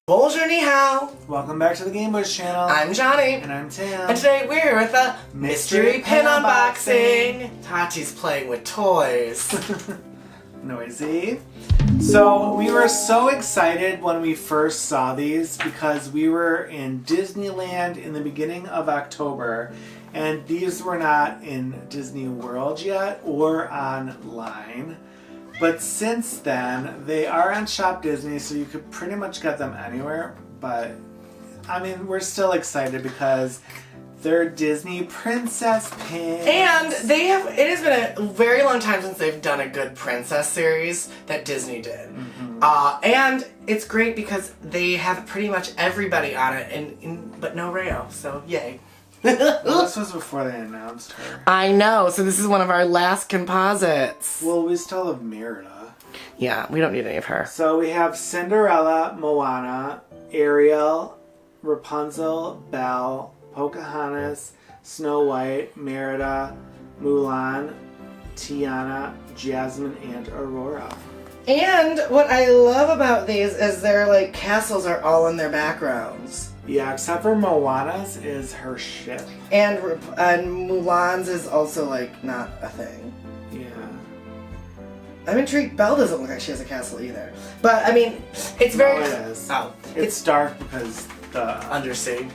Bonjour, ni hao. Welcome back to the Gaymeboyz channel. I'm Johnny. And I'm Tim. And today we're here with a mystery pin unboxing. Tati's playing with toys. Noisy. So we were so excited when we first saw these because we were in Disneyland in the beginning of October and these were not in Disney World yet or online. But since then, they are on Shop Disney, so you could pretty much get them anywhere. But, I mean, we're still excited because they're Disney princess pins. And it has been a very long time since they've done a good princess series that Disney did. Mm-hmm. And it's great because they have pretty much everybody on it, but no Rayo, so yay. Well, this was before they announced her. I know, so this is one of our last composites. Well, we still have Merida. Yeah, we don't need any of her. So we have Cinderella, Moana, Ariel, Rapunzel, Belle, Pocahontas, Snow White, Merida, Mulan, Tiana, Jasmine, and Aurora. And what I love about these is their castles are all in their backgrounds. Yeah, except for Moana's is her ship. And Mulan's is also not a thing. Yeah. I'm intrigued. Belle doesn't look like she has a castle either. But I mean, it's very. No, it is. Oh, it's dark because the undersea.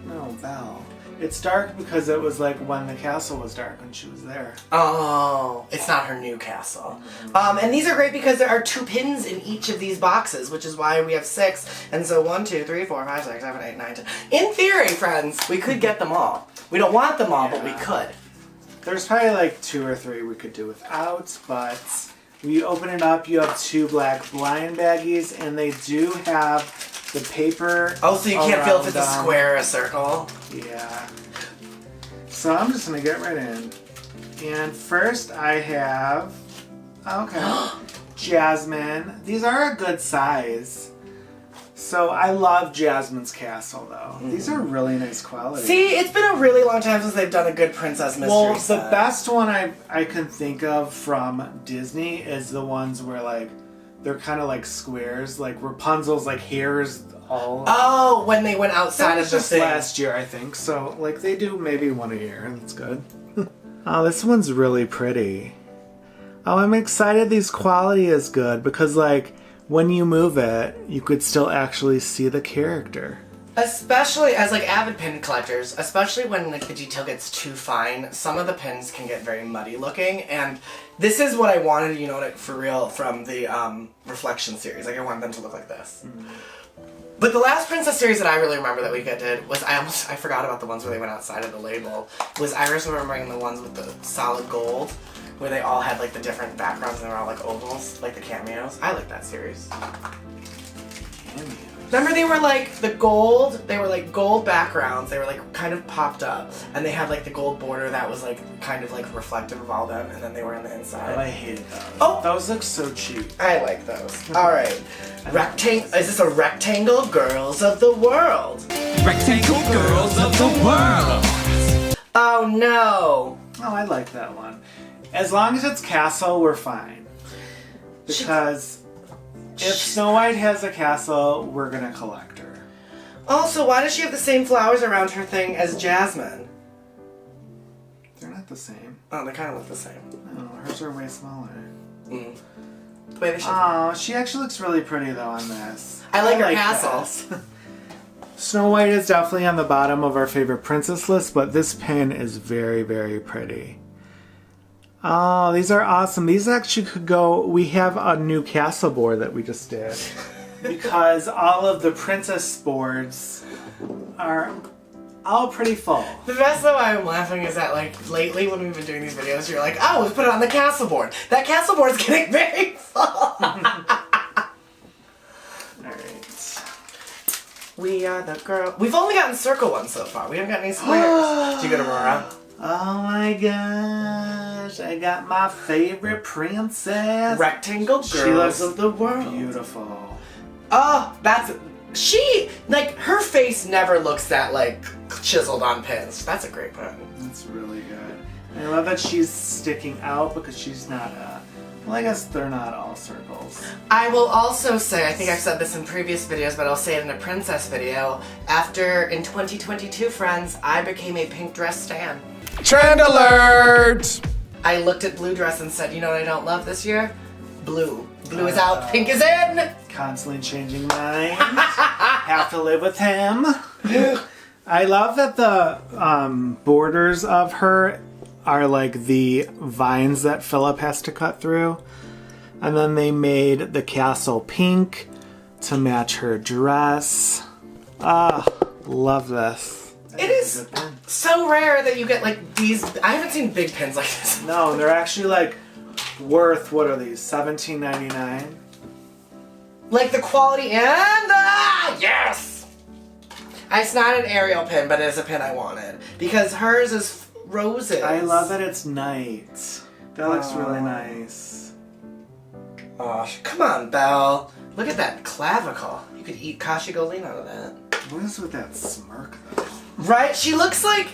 No, Belle. It's dark because it was when the castle was dark when she was there. Oh, it's not her new castle. And these are great because there are 2 pins in each of these boxes, which is why we have 6. And so 1, 2, 3, 4, 5, 6, 7, 8, 9, 10. In theory, friends, we could get them all. We don't want them all, but we could. There's probably 2 or 3 we could do without, but when you open it up, you have 2 black blind baggies, and they do have the paper. Oh, so you can't feel if it's a square or a circle? Yeah. So I'm just gonna get right in. And first I have, Jasmine. These are a good size. So I love Jasmine's castle though. These are really nice quality. See, it's been a really long time since they've done a good princess mystery set. Well, the best one I can think of from Disney is the ones where they're kind of squares, Rapunzel's hair is all. Oh, when they went outside of the just thing. last year, I think. So they do maybe one a year, and that's good. Oh, this one's really pretty. Oh, I'm excited. These quality is good because when you move it, you could still actually see the character. Especially as avid pin collectors, especially when the detail gets too fine, some of the pins can get very muddy looking, and this is what I wanted, for real, from the Reflection series. I wanted them to look like this. Mm-hmm. But the last princess series that I really remember that we did was, I forgot about the ones where they went outside of the label, was I was remembering the ones with the solid gold, where they all had the different backgrounds and they were all ovals, the cameos. I like that series. Cameos? Remember they were the gold, they were gold backgrounds, they were kind of popped up, and they had the gold border that was kind of reflective of all them, and then they were on the inside. Oh, I hated those. Oh! Those look so cheap. I like those. Alright. Is this a rectangle girls of the world? Rectangle girls of the world! Oh no! Oh, I like that one. As long as it's castle, we're fine. Because if Snow White has a castle, we're gonna collect her. Also, why does she have the same flowers around her thing as Jasmine? They're not the same. Oh, they kind of look the same. No, hers are way smaller. Mm. The way they should. Oh, she actually looks really pretty though on this. I like her castles. Snow White is definitely on the bottom of our favorite princess list, but this pin is very, very pretty. Oh, these are awesome. These actually could go. We have a new castle board that we just did. Because all of the princess boards are all pretty full. The best though I'm laughing is that lately when we've been doing these videos, you're oh, let's put it on the castle board. That castle board's getting very full. Alright. We are the girl. We've only gotten circle ones so far. We haven't got any squares. Did you get Aurora? Oh my gosh, I got my favorite princess. Rectangle girls of the world. Beautiful. Oh, her face never looks that chiseled on pins. That's a great pin. That's really good. I love that she's sticking out because she's not a Well, I guess they're not all circles. I will also say, I think I've said this in previous videos, but I'll say it in a princess video. In 2022, friends, I became a pink dress stan. Trend alert! I looked at blue dress and said, you know what I don't love this year? Blue. Blue is out, pink is in! Constantly changing minds. Have to live with him. I love that the borders of her are like the vines that Philip has to cut through. And then they made the castle pink to match her dress. Ah, love this. It is so rare that you get like these. I haven't seen big pins like this. No, they're actually like worth, what are these, $17.99? Like the quality and yes! It's not an Ariel pin, but it is a pin I wanted. Because hers is roses. I love that it's night. That looks really nice. Oh, come on, Belle. Look at that clavicle. You could eat Kashigoline out of that. What is with that smirk though? Right? She looks like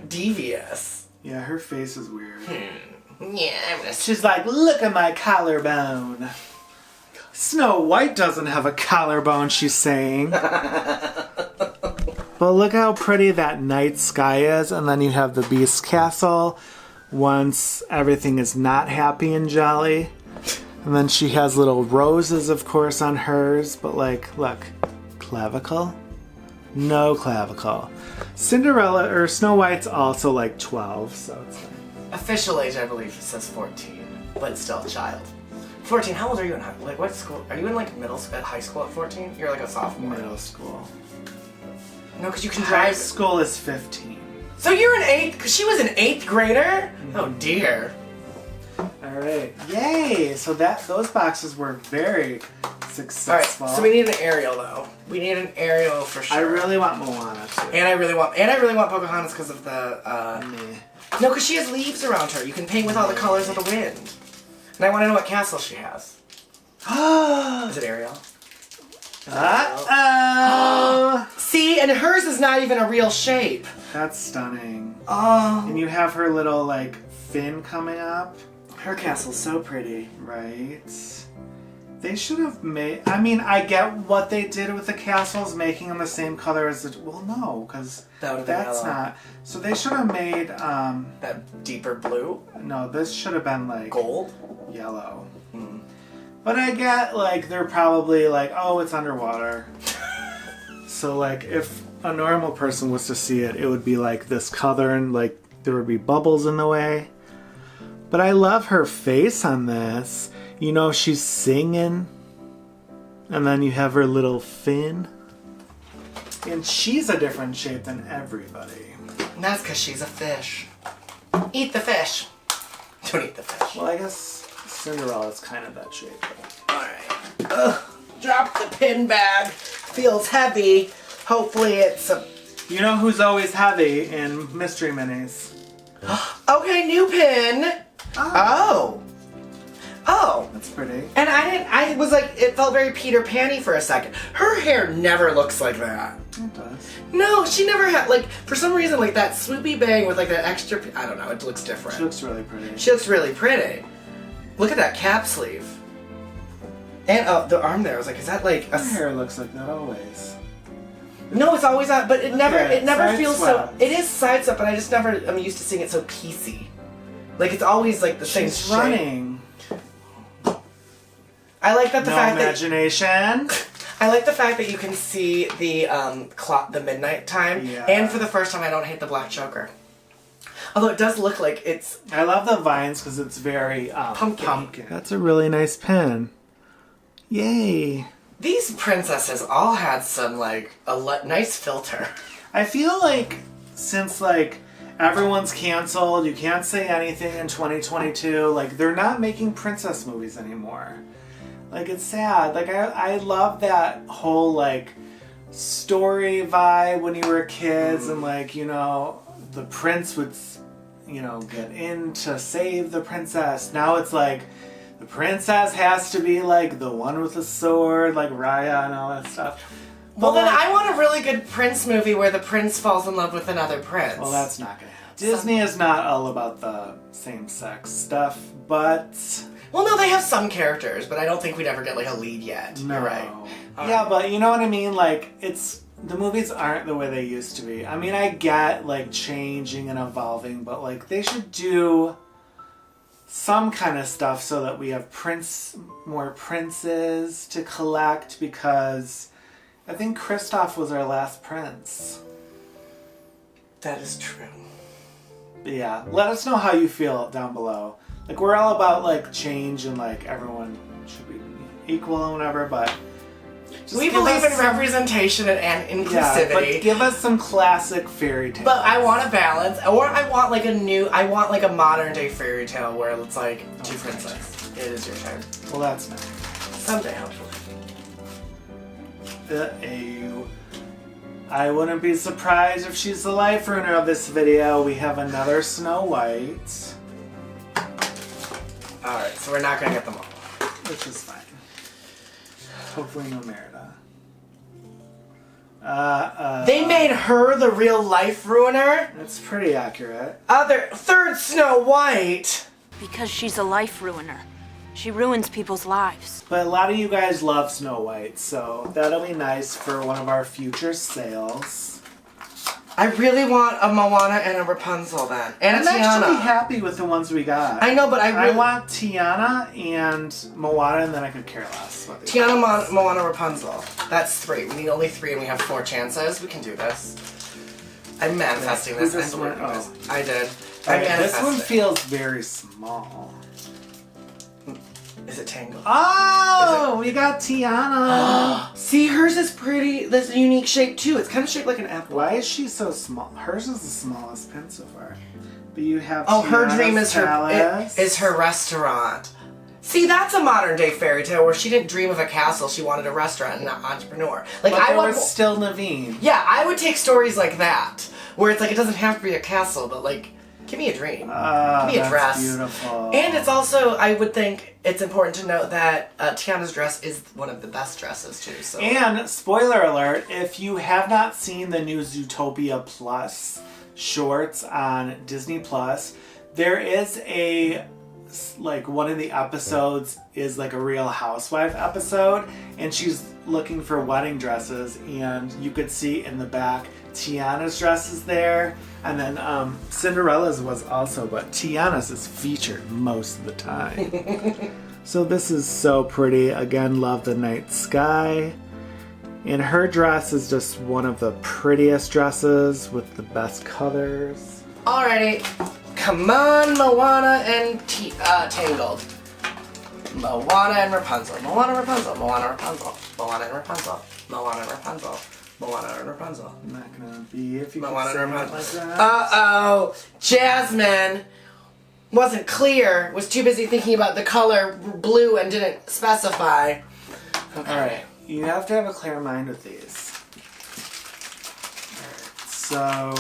devious. Yeah, her face is weird. Yeah, I'm gonna. She's like, look at my collarbone. Snow White doesn't have a collarbone, she's saying. But look how pretty that night sky is, and then you have the Beast Castle once everything is not happy and jolly. And then she has little roses, of course, on hers, but like, look, clavicle? No clavicle. Cinderella, or Snow White's also like 12, so it's like... Official age, I believe, says 14, but still a child. 14, how old are you in what school? Are you in like middle school, high school at 14? You're like a sophomore. Middle school. No, because you can High drive. school is 15. So you're an 8th, because she was an 8th grader? Oh dear. Alright. Yay! So those boxes were very successful. Alright, so we need an Ariel though. We need an Ariel for sure. I really want Moana too. And I really want Pocahontas because of the, Meh. No, because she has leaves around her. You can paint with all the colors of the wind. And I want to know what castle she has. Is it Ariel? Uh-oh! See, and hers is not even a real shape. That's stunning. Oh. And you have her little, like, fin coming up. Her castle's so pretty. Right. They should have made... I mean, I get what they did with the castles, making them the same color as the... Well, no, because that's yellow. not... So they should have made... That deeper blue? No, this should have been, like... Gold? Yellow. But I get, like, they're probably like, oh, it's underwater. So, like, if a normal person was to see it, it would be, like, this color and, like, there would be bubbles in the way. But I love her face on this. You know, she's singing. And then you have her little fin. And she's a different shape than everybody. And that's because she's a fish. Eat the fish. Don't eat the fish. Well, I guess Cinderella's kind of that shape. Alright. Ugh. Drop the pin bag. Feels heavy. Hopefully it's a... You know who's always heavy in Mystery Minis? Okay, new pin. Oh. Oh. That's pretty. And I was like, it felt very Peter Pan-y for a second. Her hair never looks like that. It does. No, she never had, like, for some reason, like that swoopy bang with like that extra, I don't know, it looks different. She looks really pretty. She looks really pretty. Look at that cap sleeve. And the arm there, I was like, is that like a... Her hair looks like that always. No, it's always on, but it never side feels swept. so, it is side step, but I just never, I'm used to seeing it so piecey. Like, it's always like the same She's shape. running. I like that No imagination. I like the fact that you can see the the midnight time, Yeah. and for the first time, I don't hate the black choker. Although it does look like it's... I love the vines because it's very pumpkin. That's a really nice pen. Yay. These princesses all had some, like, nice filter. I feel like since, like, everyone's canceled, you can't say anything in 2022, like, they're not making princess movies anymore. Like, it's sad. Like, I love that whole, like, story vibe when you were kids and, like, you know, the prince would, you know, get in to save the princess. Now it's like, the princess has to be, like, the one with the sword, like Raya and all that stuff. Well, But, then like, I want a really good prince movie where the prince falls in love with another prince. well, that's not gonna happen. Disney is not all about the same-sex stuff, but... Well, no, they have some characters, but I don't think we'd ever get, like, a lead yet. No. You're right. Yeah, but you know what I mean? Like, the movies aren't the way they used to be. I mean, I get, like, changing and evolving, but, like, they should do some kind of stuff so that we have more princes to collect, because I think Kristoff was our last prince. That is true. But yeah, let us know how you feel down below. Like, we're all about, like, change and, like, everyone should be equal and whatever, but... We believe in representation and inclusivity. Yeah, but give us some classic fairy tales. But I want a balance, or I want like a modern day fairy tale where it's like two princesses. It is your turn. Well, that's nice. Someday, hopefully. I wouldn't be surprised if she's the life ruiner of this video. We have another Snow White. Alright, so we're not gonna get them all. Which is fine. Hopefully no Merida. They made her the real life ruiner? That's pretty accurate. Third Snow White! Because she's a life ruiner. She ruins people's lives. But a lot of you guys love Snow White, so that'll be nice for one of our future sales. I really want a Moana and a Rapunzel then. And I'm a Tiana. actually happy with the ones we got. I know, but I want Tiana and Moana, and then I could care less. Tiana, Moana, Rapunzel. That's 3. We need only 3 and we have 4 chances. We can do this. I'm manifesting this. I'm believing this. I did. I manifested. This one feels very small. Is it Tangled? Oh, we got Tiana. See, hers is pretty. This is a unique shape too. It's kind of shaped like an apple. Why is she so small? Hers is the smallest pin so far. But you have her Tiana's dream is palace. is her restaurant. See, that's a modern day fairy tale where she didn't dream of a castle. She wanted a restaurant and an entrepreneur. Like but there was still Naveen. Yeah, I would take stories like that where it's like it doesn't have to be a castle, but like. Give me a dream. Give me a dress. Beautiful. And it's also, I would think, it's important to note that Tiana's dress is one of the best dresses too. So. And spoiler alert: if you have not seen the new Zootopia Plus shorts on Disney Plus, there is one of the episodes is like a Real Housewife episode, and she's looking for wedding dresses, and you could see in the back Tiana's dress is there, and then Cinderella's was also, but Tiana's is featured most of the time. So this is so pretty. Again, love the night sky. And her dress is just one of the prettiest dresses with the best colors. Alrighty, come on, Moana and Tangled. Moana and Rapunzel. Moana, Rapunzel. Moana, Rapunzel. Moana and Rapunzel. Moana and Rapunzel. Moana and Rapunzel. I'm not gonna be if you Moana can and say it Rapunzel. like that. Uh-oh. Jasmine wasn't clear, was too busy thinking about the color blue and didn't specify. Okay. Alright, you have to have a clear mind with these. Alright, so,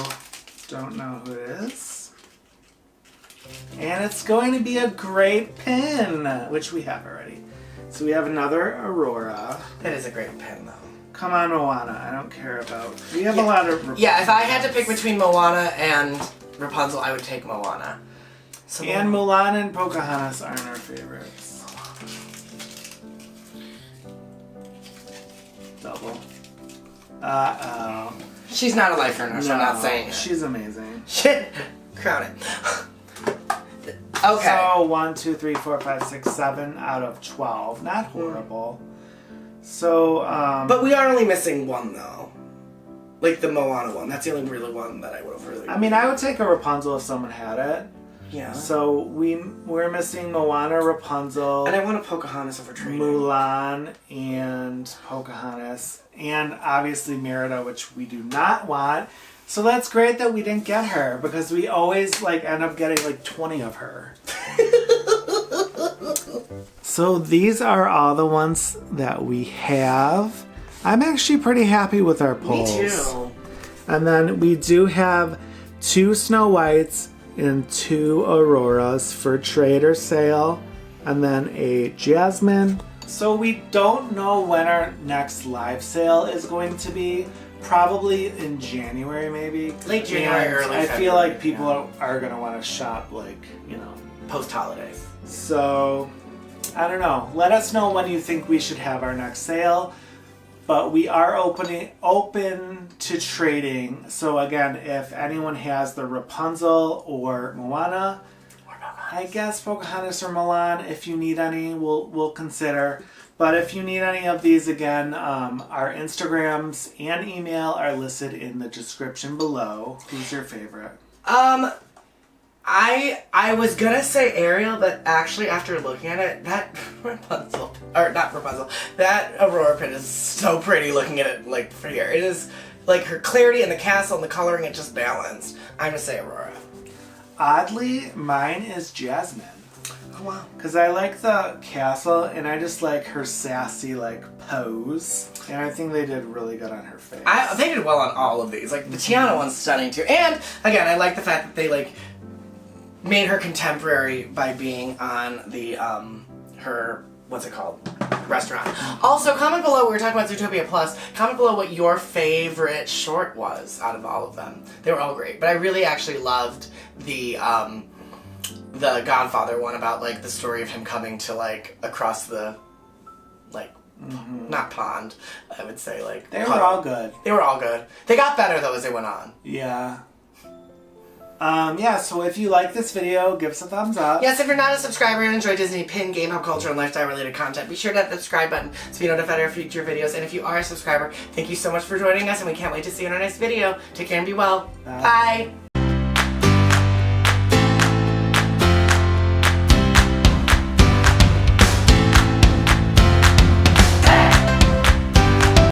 don't know who it is. And it's going to be a great pin, which we have already. So we have another Aurora. That is a great pin, though. Come on, Moana. I don't care about... We have a lot of Rapunzel. Yeah, if I had to pick between Moana and Rapunzel, I would take Moana. So And Mulan and Pocahontas aren't our favorites. Double. Uh-oh. She's not a life earner, so I'm not saying it. She's amazing. Shit. Crown it. Okay. So 1, 2, 3, 4, 5, 6, 7 out of 12. Not horrible. So, But we are only missing one, though. Like the Moana one. That's the only really one that I would have really... I mean, I would take a Rapunzel if someone had it. Yeah. So we're missing Moana, Rapunzel... And I want a Pocahontas over training. Mulan and Pocahontas. And obviously Merida, which we do not want. So that's great that we didn't get her, because we always end up getting 20 of her. So these are all the ones that we have. I'm actually pretty happy with our polls. Me too. And then we do have 2 Snow Whites and 2 Auroras for trade or sale. And then a Jasmine, So we don't know when our next live sale is going to be. Probably in January, maybe. Late January, And early I February. feel like people are going to want to shop, like, you know. Post-holidays. So, I don't know. Let us know when you think we should have our next sale. But we are open to trading. So again, if anyone has the Rapunzel or Moana, I guess Pocahontas or Mulan, if you need any, we'll consider. But if you need any of these, again, our Instagrams and email are listed in the description below. Who's your favorite? I was gonna say Ariel, but actually after looking at it, that Rapunzel, or not Rapunzel, that Aurora pin is so pretty looking at it, like, for here. It is, like, her clarity and the castle and the coloring, it just balanced. I'm gonna say Aurora. Oddly, mine is Jasmine. Oh, wow. Because I like the castle, and I just like her sassy, like, pose. And I think they did really good on her face. They did well on all of these. Like, the Tiana one's stunning, too. And, again, I like the fact that they, like, made her contemporary by being on the, her, what's it called? Restaurant. Also, comment below, we were talking about Zootopia Plus, comment below what your favorite short was out of all of them. They were all great. But I really actually loved the Godfather one about, like, the story of him coming to, like, across the, like, not pond, I would say, like... They were all good. They were all good. They got better, though, as they went on. Yeah. Yeah, so if you like this video, give us a thumbs up. Yes, if you're not a subscriber and enjoy Disney, pin, game, pop culture, and lifestyle-related content, be sure to hit the subscribe button to be notified of future videos. And if you are a subscriber, thank you so much for joining us, and we can't wait to see you in our next video. Take care and be well. Bye. Bye.